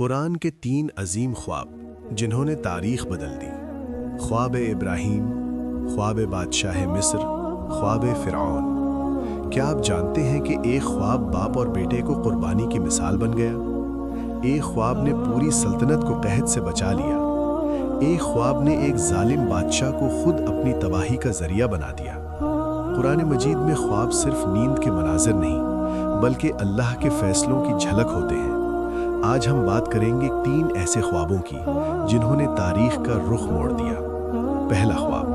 قرآن کے 3 عظیم خواب جنہوں نے تاریخ بدل دی: خواب ابراہیم، خواب بادشاہ مصر، خواب فرعون۔ کیا آپ جانتے ہیں کہ ایک خواب باپ اور بیٹے کو قربانی کی مثال بن گیا؟ ایک خواب نے پوری سلطنت کو قحط سے بچا لیا۔ ایک خواب نے ایک ظالم بادشاہ کو خود اپنی تباہی کا ذریعہ بنا دیا۔ قرآن مجید میں خواب صرف نیند کے مناظر نہیں بلکہ اللہ کے فیصلوں کی جھلک ہوتے ہیں۔ آج ہم بات کریں گے 3 ایسے خوابوں کی جنہوں نے تاریخ کا رخ موڑ دیا۔ پہلا خواب،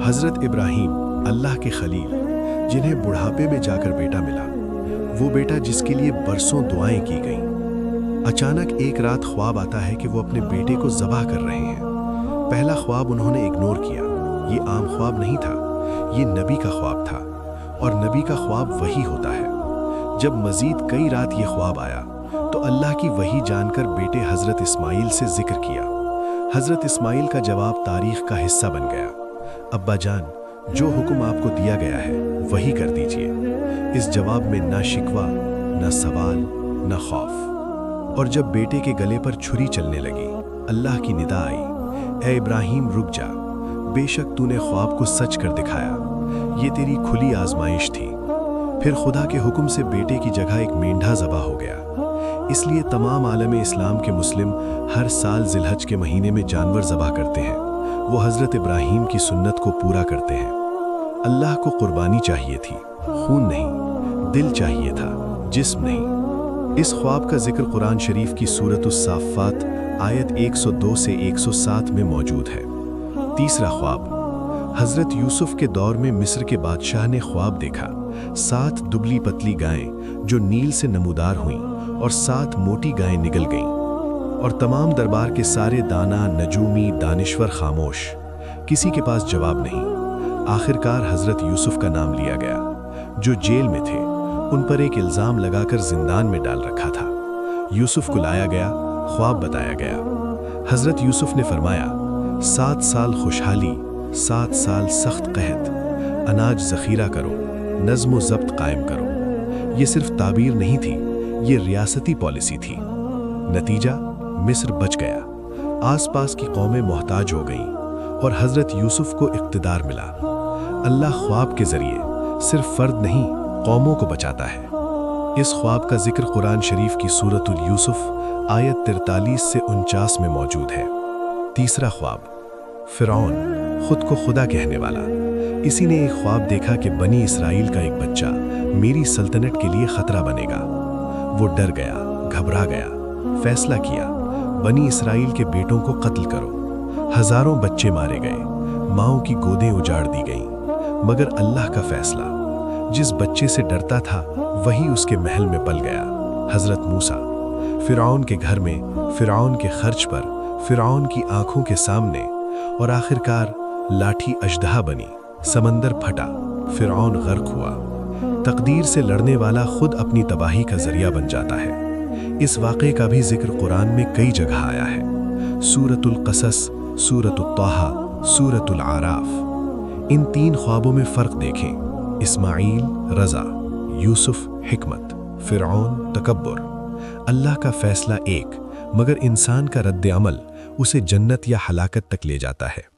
حضرت ابراہیم، اللہ کے خلیل، جنہیں بڑھاپے میں جا کر بیٹا ملا، وہ بیٹا جس کے لیے برسوں دعائیں کی گئیں۔ اچانک ایک رات خواب آتا ہے کہ وہ اپنے بیٹے کو ذبح کر رہے ہیں۔ پہلا خواب انہوں نے اگنور کیا۔ یہ عام خواب نہیں تھا، یہ نبی کا خواب تھا، اور نبی کا خواب وحی ہوتا ہے۔ جب مزید کئی رات یہ خواب آیا تو اللہ کی وحی جان کر بیٹے حضرت اسماعیل سے ذکر کیا۔ حضرت اسماعیل کا جواب تاریخ کا حصہ بن گیا: ابا جان، جو حکم آپ کو دیا گیا ہے وہی کر دیجئے۔ اس جواب میں نہ شکوہ، نہ سوال، نہ خوف۔ اور جب بیٹے کے گلے پر چھری چلنے لگی، اللہ کی ندا آئی: اے ابراہیم، رک جا، بے شک تو نے خواب کو سچ کر دکھایا، یہ تیری کھلی آزمائش تھی۔ پھر خدا کے حکم سے بیٹے کی جگہ ایک مینڈھا ذبح ہو گیا۔ اس لیے تمام عالم اسلام کے مسلم ہر سال ذی الحج کے مہینے میں جانور ذبح کرتے ہیں۔ وہ حضرت ابراہیم کی سنت کو پورا کرتے ہیں۔ اللہ کو قربانی چاہیے تھی، خون نہیں، دل چاہیے تھا، جسم نہیں۔ اس خواب کا ذکر قرآن شریف کی سورۃ الصافات آیت 102 سے 107 میں موجود ہے۔ تیسرا خواب، حضرت یوسف کے دور میں مصر کے بادشاہ نے خواب دیکھا: 7 دبلی پتلی گائیں جو نیل سے نمودار ہوئیں اور 7 موٹی گائیں نگل گئیں، اور تمام دربار کے سارے دانا، نجومی، دانشور خاموش، کسی کے پاس جواب نہیں۔ آخرکار حضرت یوسف کا نام لیا گیا، جو جیل میں تھے۔ ان پر ایک الزام لگا کر زندان میں ڈال رکھا تھا۔ یوسف کو لایا گیا، خواب بتایا گیا۔ حضرت یوسف نے فرمایا: 7 سال خوشحالی، 7 سال سخت قحط، اناج ذخیرہ کرو، نظم و ضبط قائم کرو۔ یہ صرف تعبیر نہیں تھی، یہ ریاستی پالیسی تھی۔ نتیجہ، مصر بچ گیا، آس پاس کی قومیں محتاج ہو گئیں، اور حضرت یوسف کو اقتدار ملا۔ اللہ خواب کے ذریعے صرف فرد نہیں، قوموں کو بچاتا ہے۔ اس خواب کا ذکر قرآن شریف کی سورۃ یوسف آیت 43 سے 49 میں موجود ہے۔ تیسرا خواب، فرعون، خود کو خدا کہنے والا۔ اسی نے ایک خواب دیکھا کہ بنی اسرائیل کا ایک بچہ میری سلطنت کے لیے خطرہ بنے گا۔ وہ ڈر گیا، گھبرا گیا، فیصلہ کیا: بنی اسرائیل کے بیٹوں کو قتل کرو۔ ہزاروں بچے مارے گئے، ماؤں کی گودیں اجاڑ دی گئیں۔ مگر اللہ کا فیصلہ، جس بچے سے ڈرتا تھا وہی اس کے محل میں پل گیا: حضرت موسیٰ۔ فرعون کے گھر میں، فرعون کے خرچ پر، فرعون کی آنکھوں کے سامنے، اور آخرکار لاٹھی اژدہا بنی، سمندر پھٹا، فرعون غرق ہوا۔ تقدیر سے لڑنے والا خود اپنی تباہی کا ذریعہ بن جاتا ہے۔ اس واقعے کا بھی ذکر قرآن میں کئی جگہ آیا ہے: سورۃ القصص، سورۃ الطٰہٰ، سورۃ الاعراف۔ ان 3 خوابوں میں فرق دیکھیں: اسماعیل رضا، یوسف حکمت، فرعون تکبر۔ اللہ کا فیصلہ ایک، مگر انسان کا رد عمل اسے جنت یا ہلاکت تک لے جاتا ہے۔